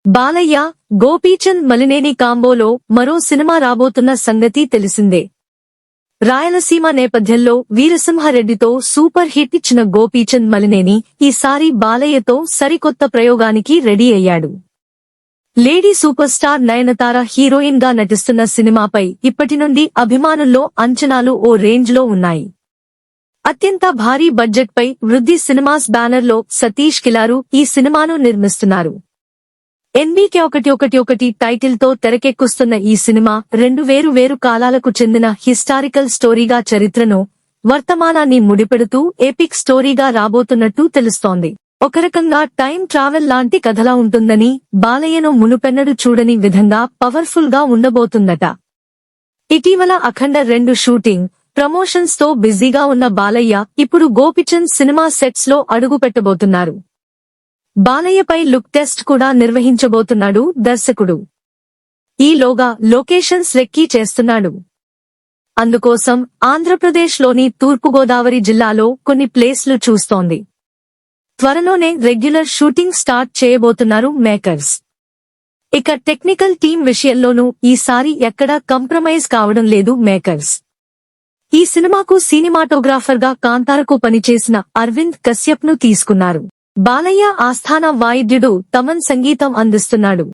బాలయ్య, గోపీచంద్ మలినేని కాంబోలో మరో సినిమా రాబోతున్న సంగతి తెలిసిందే. రాయలసీమ నేపథ్యంలో వీరసింహారెడ్డితో సూపర్ హిట్ ఇచ్చిన గోపీచంద్ మలినేని ఈసారి బాలయ్యతో సరికొత్త ప్రయోగానికి రెడీ అయ్యాడు. Lady super star Nayanthara heroine గా నటిస్తున్న సినిమాపై ఇప్పటి నుండి అభిమానుల్లో అంచనాలు ఓ రేంజ్ లో ఉన్నాయి. అత్యంత భారీ బడ్జెట్ పై వృద్ధి సినిమాస్ బ్యానర్ లో సతీష్ కిలారు ఈ సినిమాను నిర్మిస్తున్నారు. ఎన్బీకే 111 టైటిల్ తో తెరకెక్కుస్తున్న ఈ సినిమా రెండు వేరు కాలాలకు చెందిన హిస్టారికల్ స్టోరీగా చరిత్రను, వర్తమానాన్ని ముడిపెడుతూ ఎపిక్ స్టోరీగా రాబోతున్నట్టు తెలుస్తోంది. ఒక రకంగా టైం ట్రావెల్ లాంటి కథలా ఉంటుందని, బాలయ్యను మునుపెన్నడూ చూడని విధంగా పవర్ఫుల్ గా ఉండబోతుందట. ఇటీవల అఖండ 2 షూటింగ్, ప్రమోషన్స్ తో బిజీగా ఉన్న బాలయ్య ఇప్పుడు గోపీచంద్ సినిమా సెట్స్ లో అడుగు పెట్టబోతున్నారు. బాలయ్యపై లుక్ టెస్ట్ కూడా నిర్వహించబోతున్నాడు దర్శకుడు. ఈలోగా లొకేషన్స్ రెక్కీ చేస్తున్నాడు. అందుకోసం ఆంధ్రప్రదేశ్ లోని తూర్పుగోదావరి జిల్లాలో కొన్ని ప్లేస్లు చూస్తోంది. త్వరలోనే రెగ్యులర్ షూటింగ్ స్టార్ట్ చేయబోతున్నారు మేకర్స్. ఇక టెక్నికల్ టీం విషయంలోనూ ఈసారి ఎక్కడా కంప్రమైజ్ కావడం లేదు మేకర్స్. ఈ సినిమాకు సినిమాటోగ్రాఫర్ గా కాంతారకు పనిచేసిన అరవింద్ కశ్యప్ ను తీసుకున్నారు. బాలయ్య ఆస్థాన వాయిద్యుడు తమన్ సంగీతం అందిస్తున్నాడు.